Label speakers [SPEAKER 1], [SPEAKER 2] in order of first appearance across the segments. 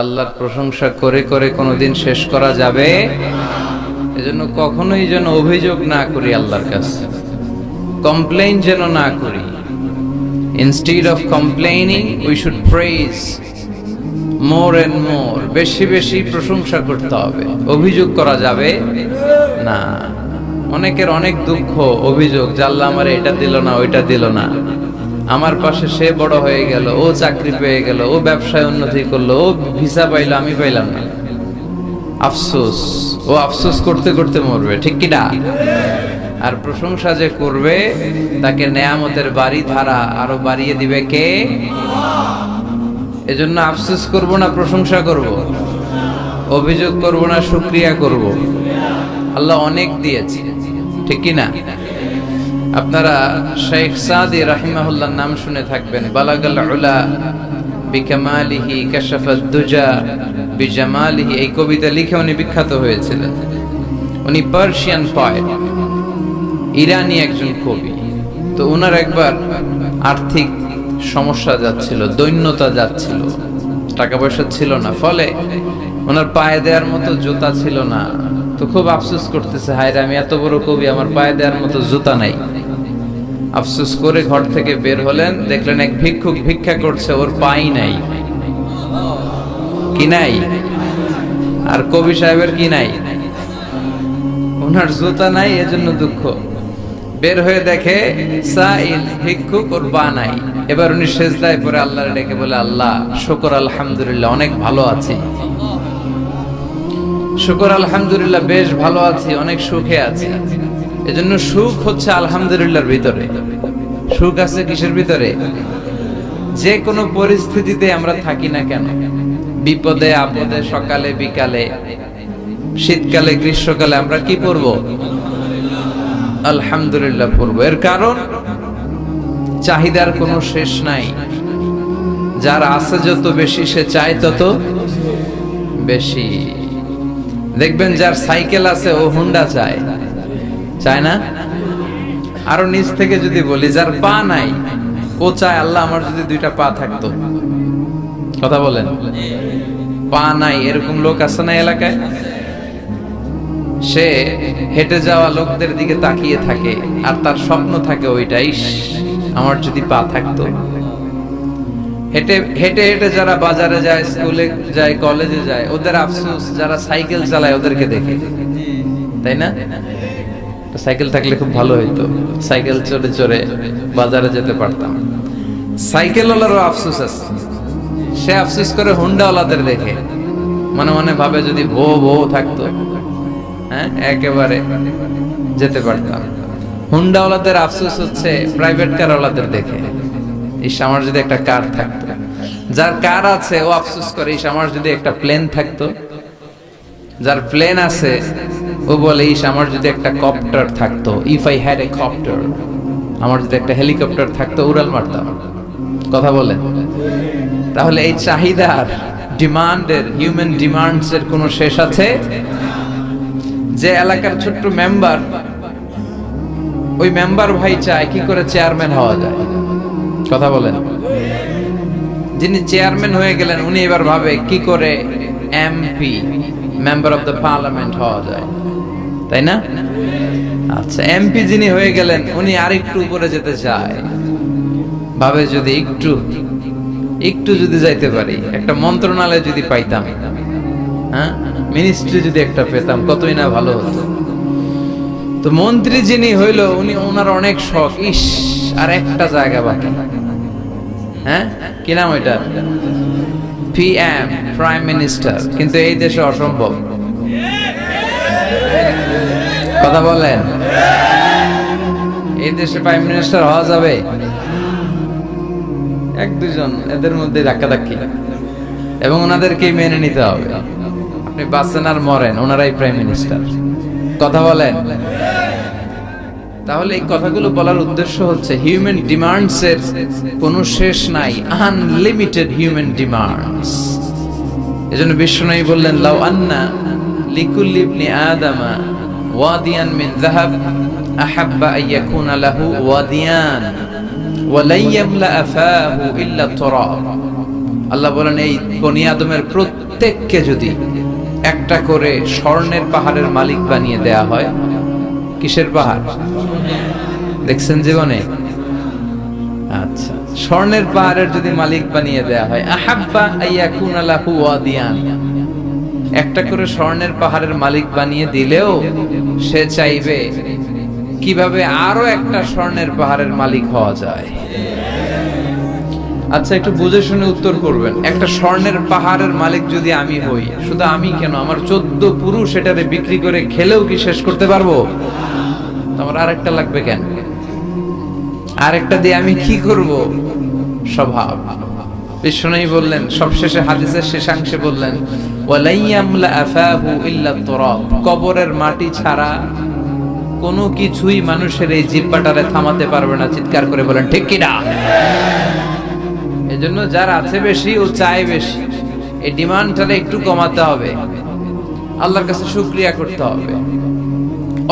[SPEAKER 1] আল্লাহর প্রশংসা করে করে কোনোদিন শেষ করা যাবে? এজন্য কখনোই যেন অভিযোগ না করি আল্লাহর কাছে, কমপ্লেইন যেন না করি। Instead of complaining we should praise more and more. বেশি বেশি প্রশংসা করতে হবে, অভিযোগ করা যাবে না। অনেকের অনেক দুঃখ, অভিযোগ যে আল্লাহ আমার এটা দিল না, ওইটা দিল না, আমার পাশে সে বড় হয়ে গেল, ও চাকরি পেয়ে গেল, ও ব্যবসায় উন্নতি করলো, ও ভিসা পাইলো, আমি পাইলাম না। আফসোস, ও আফসোস করতে করতে মরবে, ঠিক কি না? আর প্রশংসা যে করবে তাকে নেয়ামতের বাড়ি ধারা আরো বাড়িয়ে দিবে কে? এজন্য আফসোস করব না, প্রশংসা করব, অভিযোগ করব না, শুকরিয়া করব। আল্লাহ অনেক দিয়েছে, ঠিক কি না? আপনারা শেখ সাদি রাহিমাহুল্লাহর নাম শুনে থাকবেন। বালাগাল উলা বিকামালিহি কাশাফাদ দুজা বিজামালিহি, এই কবিতা লিখে উনি বিখ্যাত হয়েছিলেন। উনি পার্সিয়ান পয়েট, ইরানি একজন কবি। তো ওনার একবার আর্থিক সমস্যা যাচ্ছিল, দৈন্যতা যাচ্ছিল, টাকা পয়সা ছিল না, ফলে ওনার পায়ে দেওয়ার মতো জুতা ছিল না। তো খুব আফসোস করতেছে, হায় রে, আমি এত বড় কবি, আমার পায়ে দেওয়ার মতো জুতা নাই। আফসোস করে ঘর থেকে বের হলেন, দেখলেন এক ভিক্ষুক ভিক্ষা করছে, ওর পাই নাই। কি নাই? আর কবি সাহেবের কি নাই? ওনার জুতা নাই, এজন্য দুঃখ। বের হয়ে দেখে সাইল ভিক্ষুক, ওর পা নাই। এবার উনি সেজদায় পড়ে আল্লাহর ডেকে বলে, আল্লাহ শুকর আলহামদুলিল্লাহ, অনেক ভালো আছি। শুকর আলহামদুলিল্লাহ, বেশ ভালো আছি, অনেক সুখে আছি। এজন্য সুখ হচ্ছে আলহামদুলিল্লাহর ভিতরে। সুখ আছে কিসের ভিতরে? যে কোনো পরিস্থিতিতে আমরা থাকি না কেন, বিপদে আপদে, সকালে বিকালে, শীতকালে গ্রীষ্মকালে, আমরা কি পড়ব? আলহামদুলিল্লাহ পড়ব। এর কারণ চাহিদার কোনো শেষ নাই। যার আছে যত বেশি, সে চায় তত বেশি। দেখবেন যার সাইকেল আছে ও হুন্ডা চায়, চায় না? আরো নিচ থেকে যদি বলি, যার পা নাই ও চায়, আল্লাহ আমার যদি দুইটা পা থাকতো। কথা বলেন, পা নাই এরকম লোক আছে না এলাকায়? সে হেঁটে যাওয়া লোকদের দিকে তাকিয়ে থাকে, আর তার স্বপ্ন থাকে ওইটাই, আমার যদি পা থাকতো। হেঁটে হেঁটে হেঁটে যারা বাজারে যায়, স্কুলে যায়, কলেজে যায়, ওদের আফসোস যারা সাইকেল চালায় ওদেরকে দেখে, তাই না? সাইকেল থাকলে খুব ভালো হইতো, সাইকেল চড়ে চড়ে বাজারে যেতে পারতাম। সাইকেলওয়ালারও আফসোস আছে, সে আফসোস করে হুন্ডাওয়ালাদের দেখে, মনে মনে ভাবে যদি ভো থাকতো, হ্যাঁ, একেবারে যেতে পারতাম। হুন্ডাওয়ালাদের আফসোস হচ্ছে প্রাইভেট কারওয়ালাদের দেখে, ইস আমার যদি একটা কার থাকতো। যার কার আছে ও আফসোস করে, ইস আমার যদি একটা প্লেন থাকতো। যার প্লেন আছে ও বলে, ইস আমার যদি একটা কপ্টার থাকতো, if I had a copter, আমার যদি একটা হেলিকপ্টার থাকতো, উড়াল মারতাম। কথা বলেন। তাহলে এই চাহিদার, ডিমান্ডের, হিউম্যান ডিমান্ডস এর কোনো শেষ আছে? যে এলাকার ছোট্ট মেম্বার, ওই মেম্বার ভাই চায় কি করে চেয়ারম্যান হওয়া যায়। কথা বলেন। যিনি চেয়ারম্যান হয়ে গেলেন, উনি এবার ভাবে কি করে MP, member of the parliament হওয়া যায়, তাই না? আচ্ছা, এমপি যিনি হয়ে গেলেন, উনি আরেকটু উপরে যেতে চায়, ভাবে যদি একটু যদি যাইতে পারি, একটা মন্ত্রণালয় যদি পাইতাম, হ্যাঁ, মিনিস্ট্রি যদি একটা পেতাম, কতই না ভালো হতো। তো মন্ত্রী যিনি হইল, উনি, ওনার অনেক শখ, ইস আর একটা জায়গা বাকি, হ্যাঁ, কি নাম ওইটা? PM, prime minister. কিন্তু এই দেশে অসম্ভব। কথা বলেন, এই দেশে প্রাইম মিনিস্টার হওয়া যাবে? এক দুজন এদের মধ্যে ধাক্কাধাক্কি, এবং ওনাদেরকেই মেনে নিতে হবে। আপনি বাঁচেন আর মরেন, ওনারাই প্রাইম মিনিস্টার। কথা বলেন। তাহলে এই কথাগুলো বলার উদ্দেশ্য হচ্ছে, হিউম্যান ডিমান্ডস এর কোনো শেষ নাই, আনলিমিটেড হিউম্যান ডিমান্ডস। এজন্য বিশ্বনবী বললেন, লাউ আন্না লিকুল্লি ইবনি আদামা ওয়াদিয়ান মিন যাহাব আহাব্বা আইয়াকুনা লাহু ওয়াদিয়ান ওয়া লা ইয়ামলা আফাহু ইল্লা তুরাব। আল্লাহ বলেন, এই বনি আদমের প্রত্যেককে যদি একটা করে স্বর্ণের পাহাড়ের মালিক বানিয়ে দেয়া হয়, কিসের পাহাড় দেখছেন জীবনে? আচ্ছা, স্বর্ণের পাহাড়ের যদি মালিক বানিয়ে দেয়া হয়, আহাব্বা আইয়াকুনা লাহু ওয়াদিয়ান, একটা করে স্বর্ণের পাহাড়ের মালিক বানিয়ে দিলেও সে চাইবে কিভাবে আরো একটা স্বর্ণের পাহাড়ের মালিক হওয়া যায়। আচ্ছা, একটু বুঝে শুনে উত্তর করবেন। একটা স্বর্ণের পাহাড়ের মালিক যদি আমি হই, শুধু আমি কেন, আমার 14 পুরুষ এটারে বিক্রি করে খেলেও কি শেষ করতে পারবো? আমার আরেকটা লাগবে কেন? আরেকটা দিয়ে আমি কি করব? স্বভাব। বিষ্ণু বললেন সবশেষে হাদিসের শেষাংশে বললেন, ওয়ালাইয়ামলা আফাহু ইল্লা তুরাব, কবরের মাটি ছাড়া কোনো কিছুই মানুষের এই জিহ্বাটারে থামাতে পারবে না। চিৎকার করে বলেন ঠিক কি না? এজন্য যার আছে বেশি ও চায় বেশি, এই ডিমান্ডটারে একটু কমাতে হবে, আল্লাহর কাছে শুকরিয়া করতে হবে।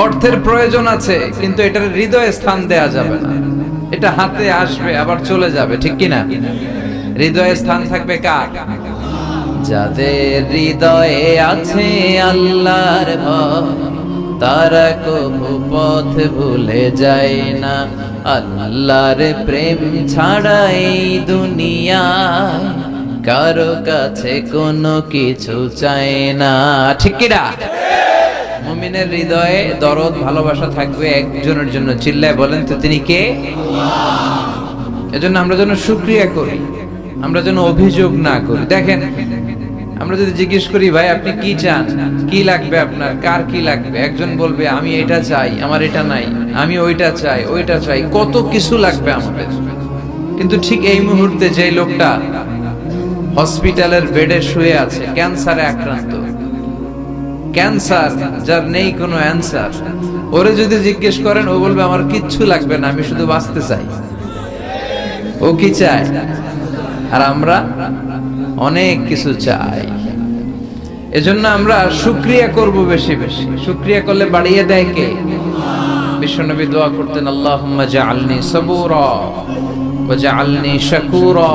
[SPEAKER 1] অর্থের প্রয়োজন আছে, কিন্তু এটার হৃদয়ে স্থান দেয়া যাবে না। এটা হাতে আসবে আবার চলে যাবে, ঠিক কি না? হৃদয়ে স্থান থাকবে কার? যাদের হৃদয়ে আছে আল্লাহর ভয়, তারা কবু পথ ভুলে যায় না। আল্লাহর প্রেম ছাড়া এই দুনিয়ায় কারো কাছে কোনো কিছু চায় না, ঠিক কি না? মুমিনের হৃদয়ে দরদ ভালোবাসা থাকবে একজনের জন্য। চিল্লায় বলেন তো তিনি কে? এজন্য আমরা যেন শুকরিয়া করি, আমরা যেন অভিযোগ না করি। দেখেন, আমরা যদি জিজ্ঞেস করি ভাই আপনি কি চান, কি লাগবে আপনার, কার কি লাগবে, একজন বলবে আমি এটা চাই, আমার এটা নাই, আমি ওইটা চাই, ওইটা চাই, কত কিছু লাগবে আমাদের। কিন্তু ঠিক এই মুহূর্তে যে লোকটা হসপিটালের বেডে শুয়ে আছে, ক্যান্সারে আক্রান্ত, ক্যান্সার যার নেই কোনো অ্যান্সার, ওরে যদি জিজ্ঞেস করেন ও বলবে আমার কিচ্ছু লাগবে না, আমি শুধু বাঁচতে চাই। ও কি চায়? আর আমরা অনেক কিছু চাই। এজন্য আমরা শুকরিয়া করব বেশি বেশি। শুকরিয়া করলে বাড়িয়ে দেয় কে? বিশ্বনবী দোয়া করতেন, আল্লাহুম্মা জাআলনি সাবুরা ওয়া জাআলনি শাকুরা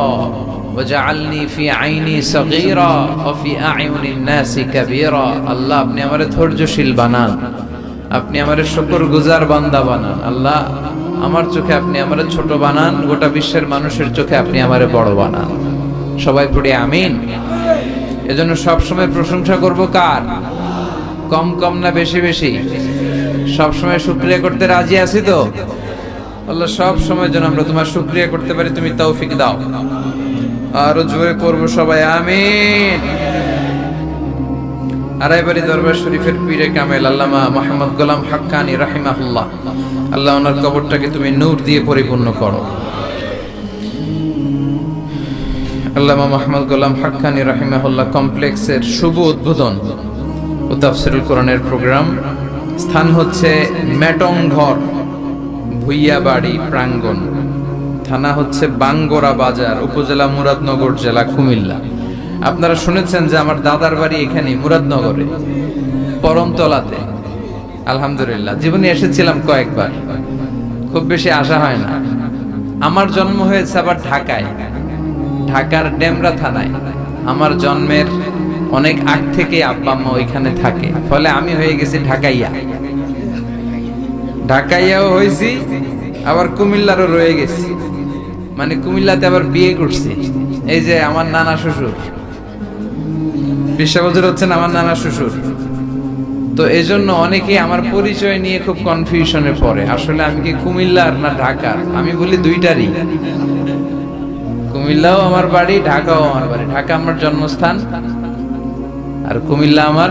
[SPEAKER 1] ওয়া জাআলনি ফি আইনি সাগীরা ওয়া ফি আ'ইউনিন নাসি কাবীরা। আল্লাহ আপনি আমারে ধৈর্যশীল বানান, আপনি আমারে শুকরগুজার বান্দা বানান। আল্লাহ আমার চোখে আপনি আমারে ছোট বানান, গোটা বিশ্বের মানুষের চোখে আপনি আমারে বড় বানান। সবাই পড়ি আমিন। এজন্য সব সময় প্রশংসা করব কার? কম কম না বেশি বেশি? সব সময় শুকরিয়া করতে রাজি আছি তো? আল্লাহ সব সময় যেন আমরা তোমার শুকরিয়া করতে পারি, তুমি তৌফিক দাও। আরো জোরে পড়ব সবাই আমিন। আড়াইবাড়ি দরবার শরীফের পীরে কামেল আল্লামা মুহাম্মদ গোলাম হাক্কানি রাহিমাহুল্লাহ, আল্লাহ ওনার কবরটাকে তুমি নূর দিয়ে পরিপূর্ণ করো। আল্লামা মুহাম্মদ গোলাম হাক্কানি রাহিমাহুল্লাহ কমপ্লেক্সের শুভ উদ্বোধন ও তাফসীরুল কোরআনের প্রোগ্রাম। স্থান হচ্ছে মেটংঘর ভুইয়াবাড়ি প্রাঙ্গণ, থানা হচ্ছে বাঙ্গোরা বাজার, উপজেলা মুরাদনগর, জেলা কুমিল্লা। আপনারা শুনেছেন যে আমার দাদার বাড়ি এখানে মুরাদনগরে পরমতলাতে। আলহামদুলিল্লাহ, জীবনে এসেছিলাম কয়েকবার, খুব বেশি আসা হয় না। আমার জন্ম হয়েছে আবার ঢাকায়, ঢাকার ডেমরা থানায়। আমার জন্মের অনেক আগ থেকে আব্বা আম্মা ওইখানে থাকে, ফলে আমি হয়ে গেছি ঢাকাইয়া। ঢাকাইয়াও হয়েছি, আবার কুমিল্লারও রয়ে গেছি, মানে কুমিল্লাতে আবার বিয়ে করছি। এই যে আমার নানা শ্বশুর, 20 বছর হচ্ছেন আমার নানা শ্বশুর। তো এই জন্য অনেকেই আমার পরিচয় নিয়ে খুব কনফিউশনে পড়ে, আসলে আমি কি কুমিল্লার না ঢাকার। আমি বলি দুইটারই, কুমিল্লাও আমার বাড়ি, ঢাকাও আমার বাড়ি। ঢাকা আমার জন্মস্থান, আর কুমিল্লা আমার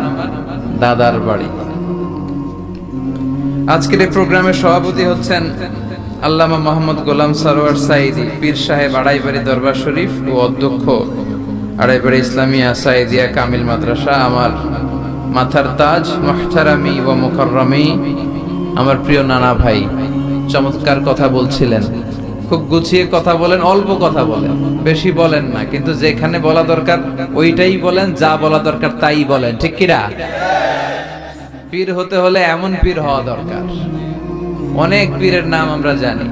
[SPEAKER 1] দাদার বাড়ি। আজকের এই প্রোগ্রামের সভাপতি হচ্ছেন আল্লামা মোহাম্মদ গোলাম সরোয়ার সাইদি পীর সাহেব আড়াইবাড়ি দরবার শরীফ ও অধ্যক্ষ আড়াইবাড়ি ইসলামিয়া সাইদিয়া কামিল মাদ্রাসা। আমার মাথার তাজ, মুহতারামি ও মুকাররমি, আমার প্রিয় নানা ভাই চমৎকার কথা বলছিলেন, খুব গুছিয়ে কথা বলেন, অল্প কথা বলেন, বেশি বলেন না, কিন্তু যেখানে বলা দরকার ওইটাই বলেন, যা বলা দরকার তাই বলেন, ঠিক কিনা? পীর হতে হলে এমন পীর হওয়া দরকার। অনেক পীরের নাম আমরা জানি,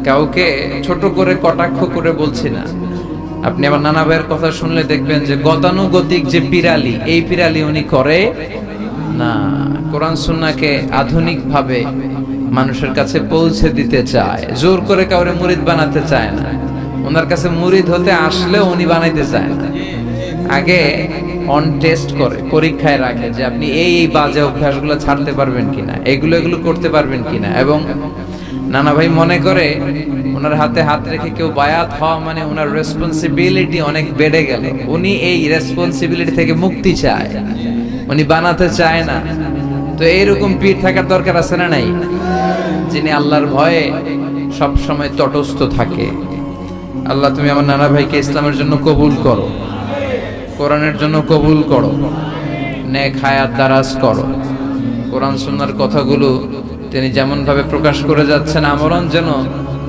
[SPEAKER 1] কাউকে ছোট করে কটাক্ষ করে বলছি না, আপনি আমার নানা ভাইয়ের কথা শুনলে দেখবেন যে গতানুগতিক যে পিরালি, এই পিরালি উনি করে না। কোরআন সুন্নাহকে আধুনিক ভাবে মানুষের কাছে পৌঁছে দিতে চায়, জোর করে কাউরে মুরিদ বানাতে চায় না। ওনার কাছে মুরিদ হতে আসলেও উনি বানাইতে চায় না, আগে অন টেস্ট করে, পরীক্ষায় রাখে যে আপনি এই বাজে অভ্যাসগুলো ছাড়তে পারবেন কিনা, এগুলো করতে পারবেন কিনা। এবং নানা ভাই মনে করে ওনার হাতে হাত রেখে কেউ বায়াত হওয়া মানে ওনার রেসপন্সিবিলিটি অনেক বেড়ে গেল। উনি এই রেসপন্সিবিলিটি থেকে মুক্তি চায়, উনি বানাতে চায় না। তো এইরকম পীর থাকার দরকার আছে না নাই, যিনি আল্লাহর ভয়ে সব সময় তটস্থ থাকে। আল্লাহ তুমি আমার নানা ভাইকে ইসলামের জন্য কবুল করো, কোরআনের জন্য কবুল করো, নেক হায়াত দারাজ করো। কোরআন সুন্নাহর কথাগুলো তিনি যেমন ভাবে প্রকাশ করে যাচ্ছেন, আমরণ যেন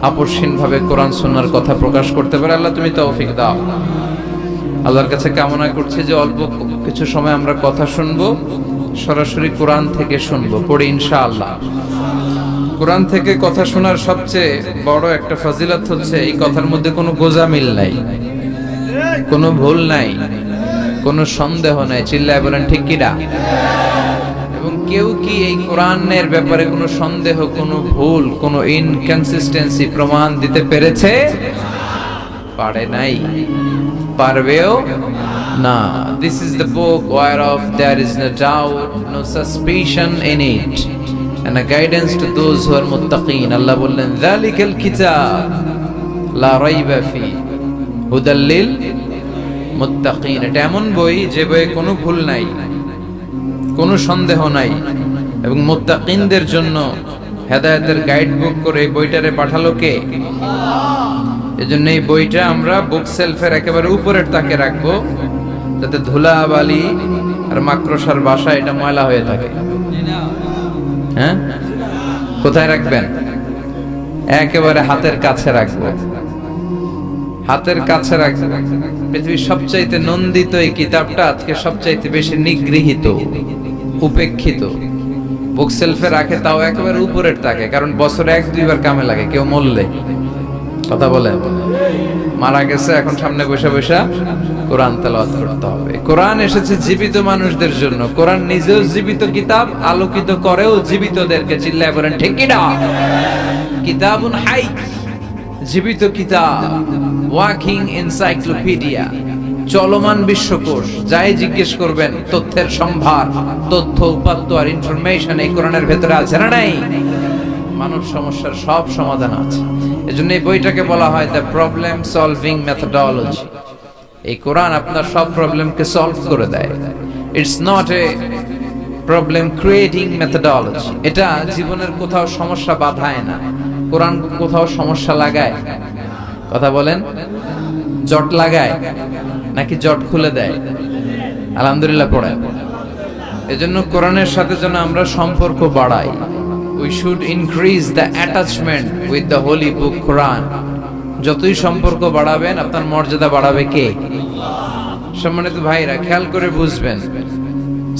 [SPEAKER 1] আপসহীন ভাবে কোরআন সুন্নাহর কথা প্রকাশ করতে পারে। আল্লাহ তুমি তৌফিক দাও। আল্লাহর কাছে কামনা করছি যে অল্প কিছু সময় আমরা কথা শুনবো, সরাসরি কোরআন থেকে শুনবো, পড়ি ইনশাআল্লাহ। কোরআন থেকে কথা শোনার সবচেয়ে বড় একটা ফজিলত হচ্ছে এই কথার মধ্যে কোনো গোজামিল নাই, কোনো ভুল নাই, কোনো সন্দেহ নাই। চিল্লায় বলেন ঠিক কিনা? এবং কেউ কি এই কোরআনের ব্যাপারে কোনো সন্দেহ, কোনো ভুল, কোনো ইনকনসিস্টেন্সি প্রমাণ দিতে পেরেছে? পারে নাই, পারবেও না। This is the book whereof there is no doubt, no suspicion in it, and a guidance to those who are muttaqin. Allah বললেন যালিকাল কিতাব লা রাইবা ফি হুদাল লিল মুত্তাকিন। এটা এমন বই যে বইয়ে কোনো ভুল নাই, কোনো সন্দেহ নাই, এবং মুত্তাকিনদের জন্য হেদায়েতের গাইড বুক করে এই বইটারে পাঠালো কে? এজন্য এই বইটা আমরা বুক সেলফের একেবারে উপরের তাকে রাখবো, যাতে ধুলা বালি আর মাকড়সার বাসা এটা ময়লা হয়ে থাকে। হ্যাঁ, কোথায় রাখবেন? একেবারে হাতের কাছে রাখবো, হাতের কাছে রাখবো। পৃথিবীর সবচাইতে নন্দিত এই কিতাবটা আজকে সবচাইতে বেশি নিগৃহীত, উপেক্ষিত। বুক সেলফে রাখে, তাও একেবারে উপরের তাকে, কারণ বছরে 1-2 বার কামে লাগে। কেউ মরলে, কথা বলে, মারা গেছে, এখন সামনে বসে বসে কোরআন তেলাওয়াত করতে হবে। কোরআন এসেছে জীবিত মানুষদের জন্য। কোরআন নিজেও জীবিত কিতাব, আলোকিত করেও জীবিতদেরকে। চিল্লায় বলেন ঠিক কিনা? কিতাবুন হাই, জীবিত কিতাব, ওয়াকিং এনসাইক্লোপিডিয়া, চলমান বিশ্বকোষ। যাই জিজ্ঞেস করবেন তথ্যের সম্ভার, তথ্য উপাত্ত আর ইনফরমেশন এই কোরআনের ভেতরে আছে না নাই? মানব সমস্যার সব সমাধান আছে। এজন্য এই বইটাকে বলা হয় দ্য প্রবলেম সলভিং মেথডোলজি। এই কোরআন আপনার সব প্রবলেমকে সলভ করে দেয়। It's not a problem creating methodology. এটা জীবনের কোথাও সমস্যা বাধায় না। কোরআন কোথাও সমস্যা লাগায়? কথা বলেন, জট লাগায় নাকি জট খুলে দেয়? আলহামদুলিল্লাহ পড়েন। এজন্য কোরআনের সাথে যেন আমরা সম্পর্ক বাড়াই। We should increase the attachment with the holy book Quran. যতই সম্পর্ক বাড়াবেন আপনার মর্যাদা বাড়াবে কে? সম্মানিত ভাইরা, খেয়াল করে বুঝবেন,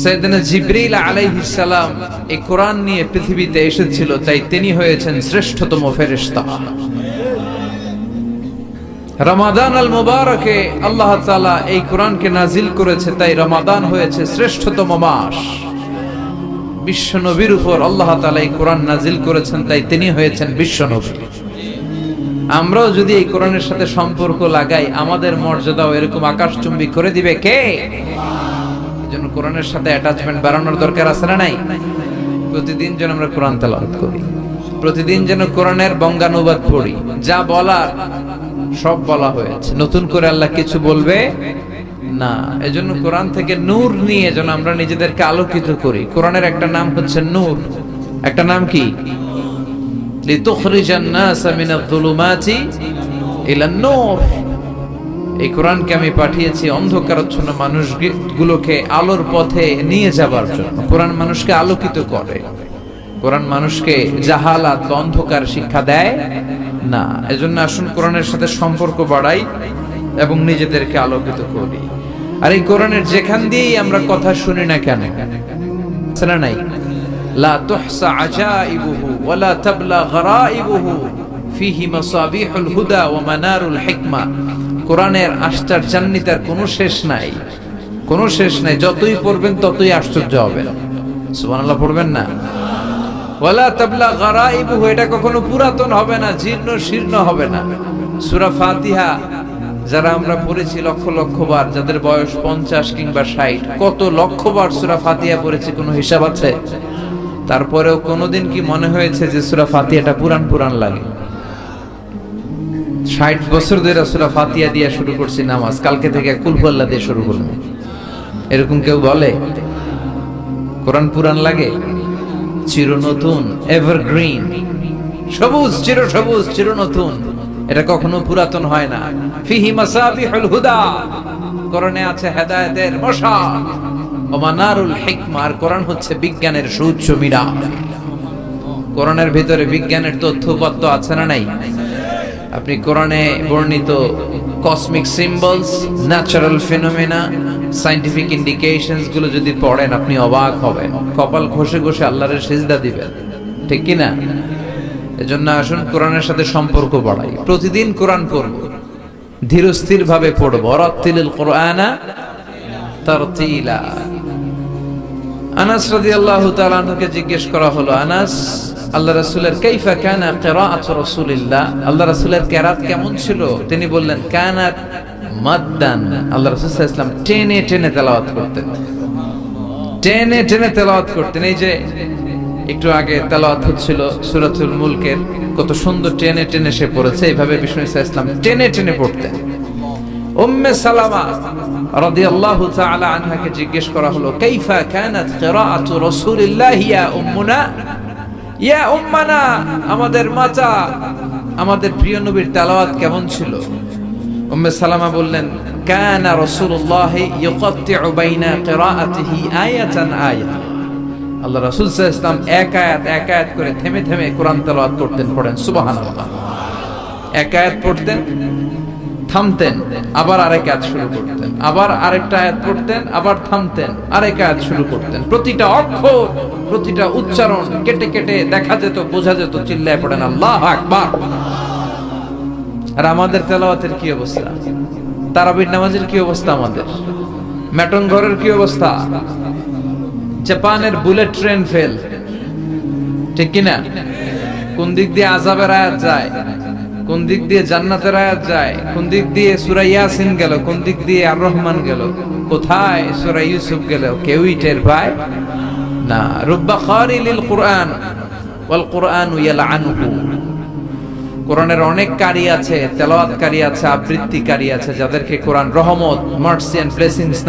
[SPEAKER 1] সাইয়েদনা জিবরিল আলাইহিস সালাম এই কোরআন নিয়ে পৃথিবীতে এসেছিল, তাই তিনি হয়েছেন শ্রেষ্ঠতম ফেরেশতা। রমাদান আল মুবারকে আল্লাহ তাআলা এই কোরআনকে নাজিল করেছে, তাই রমাদান হয়েছে শ্রেষ্ঠতম মাস। বিশ্ব নবীর উপর আল্লাহ তাআলা এই কোরআন নাজিল করেছেন, তাই তিনি হয়েছেন বিশ্ব নবী। আমরাও যদি এই কোরআনের সাথে সম্পর্ক লাগাই, আমাদের মর্যাদাও এরকম আকাশচুম্বী করে দিবে কে? এজন্য কোরআনের সাথে অ্যাটাচমেন্ট বাড়ানোর দরকার আছে না নাই? প্রতিদিন যেন আমরা কোরআন তেলাওয়াত করি, প্রতিদিন যেন কোরআনের বঙ্গানুবাদ পড়ি। যা বলার সব বলা হয়েছে, নতুন করে আল্লাহ কিছু বলবে না। এজন্য কোরআন থেকে নূর নিয়ে যেন আমরা নিজেদেরকে আলোকিত করি। কোরআনের একটা নাম হচ্ছে নূর, একটা নাম কি? লিতুখরিজান নাসা মিনাজ যুলুমাতি ইলান নূর। এই কোরআনকে আমি পাঠিয়েছি অন্ধকারাচ্ছন্ন মানুষগুলোকে আলোর পথে নিয়ে যাবার জন্য। কোরআন মানুষকে আলোকিত করে, কোরআন মানুষকে জাহালাত বা অন্ধকার শিক্ষা দেয় না। এজন্য আসুন কোরআনের সাথে সম্পর্ক বাড়াই এবং নিজেদেরকে আলোকিত করি। আর এই কোরআনের যেখান দিয়েই আমরা কথা শুনি না কেন, শোনা নাই, লা তুহসা আজাইবুহু ওয়া লা তাবলা গরাইবুহু ফিহি মাসাবিহুল হুদা ওয়া মানারুল হিকমা। কোরআনের আশ্চর্যান্বিতার কোনো শেষ নাই, কোনো শেষ নাই। যতই পড়বেন ততই আশ্চর্য হবেন। সুবহানাল্লাহ পড়বেন না? ওয়ালা তাবলা গারাইবুহু, এটা কখনো পুরাতন হবে না, জীর্ণ শীর্ণ হবে না। সূরা ফাতিহা যারা আমরা পড়েছি লক্ষ লক্ষ বার, যাদের বয়স 50 কিংবা 60, কত লক্ষ বার সূরা ফাতিহা পড়েছি, কোনো হিসাব আছে? তারপরেও কোনোদিন কি মনে হয়েছে যে সূরা ফাতিহাটা পুরান পুরান লাগে? 60 বছর ধরে সূরা ফাতিহা দিয়ে শুরু করছি নামাজ, কালকে থেকে কুল হুয়াল্লাহ দিয়ে শুরু করব, এরকম কেউ বলে কোরআন পুরান লাগে? চির নতুন, এভারগ্রিন, সবুজ, চির সবুজ, চির নতুন, এটা কখনো পুরাতন হয় না। ফিহি মাসাবিহুল হুদা, কোরআনে আছে হেদায়েতের মশাল, ওয়া মানারুল হিকমা, আর কোরআন হচ্ছে বিজ্ঞানের সুউচ্চ মিনার। কোরআনের ভিতরে বিজ্ঞানের তথ্যপত্র আছে না নাই? আপনি কোরআনে বর্ণিত cosmic symbols, natural ফিনোমেনা, scientific indications গুলো যদি পড়েন আপনি অবাক হবেন, কপাল ঘষে ঘষে আল্লাহর সিজদা দিবেন, ঠিক কি না? এজন্য আসুন কোরআনের সাথে সম্পর্ক বাড়াই, প্রতিদিন কোরআন পড়ব, ধীর স্থির ভাবে পড়ব। রাত্তিলিল কুরআনা তারতিলা। আনাস রাদিয়াল্লাহু তাআলা আনহুকে জিজ্ঞেস করা হলো, আনাস, আল্লাহ রাসূলের কাইফা কানা কিরাআতু রাসূলিল্লাহ, আল্লাহ রাসূলের কিরাত কেমন ছিল? তিনি বললেন, কানাত মাদ্দান, আল্লাহ রাসূল সাল্লাল্লাহু আলাইহি ওয়াসাল্লাম টেনে টেনে তেলাওয়াত করতেন, টেনে টেনে তেলাওয়াত করতেন। এই যে একটু আগে তেলাওয়াত হচ্ছিল সূরাতুল মুলকের, কত সুন্দর টেনে টেনে সে পড়েছে, এইভাবে বিষ্ণু সাল্লাল্লাহু আলাইহি ওয়াসাল্লাম টেনে টেনে পড়তেন। উম্মে সালামা রাদিয়াল্লাহু তাআলা আনহাকে জিজ্ঞেস করা হলো, কাইফা কানাত কিরাআতু রাসূলিল্লাহ ইয়া উম্মুনা, ইয়া উম্মানা, আমাদের মাতা, আমাদের প্রিয় নবীর তেলাওয়াত কেমন ছিল? উম্মে সালামা বললেন, কানা রাসূলুল্লাহ ইউকাত্তিউ বাইনা কিরাআতিহি আয়াতান আয়াত, আল্লাহ রাসূল সাল্লাল্লাহু আলাইহি ওয়াসাল্লাম এক আয়াত করে থেমে থেমে কোরআন তেলাওয়াত করতেন। পড়েন সুবহানাল্লাহ। এক আয়াত পড়তেন, থামতেন, আবার আরেক আয়াত শুরু করতেন, আবার আরেকটা আয়াত পড়তেন, আবার থামতেন, আরেক আয়াত শুরু করতেন। প্রতিটা অক্ষর, প্রতিটা উচ্চারণ কেটে কেটে দেখা যেত, বোঝা যেত। চিল্লায় পড়েন আল্লাহু আকবার। আর আমাদের তেলাওয়াতের কি অবস্থা? তারাবির নামাজের কি অবস্থা? আমাদের মেটন ঘরের কি অবস্থা? জাপানের বুলেট ট্রেন ফেল, ঠিক কিনা? কোন দিক দিয়ে আযাবের আয়াত যায়, কোন দিক দিয়ে জান্নাতের আয়াত যায়, কোন দিক দিয়ে সূরা ইয়াসিন গেল, কোন দিক দিয়ে আর রহমান গেল, কোথায় সূরা ইউসুফ গেল, কেউই টের পায় না। রুব্বা খারিলিল কুরআন ওয়াল কুরআনু ইয়ালআনুহু, কোরআনের অনেক কারি আছে, তেলাওয়াতকারী আছে, আবৃত্তিকারী আছে, যাদেরকে কোরআন রহমত, মার্সি এন্ড ব্লেসিংস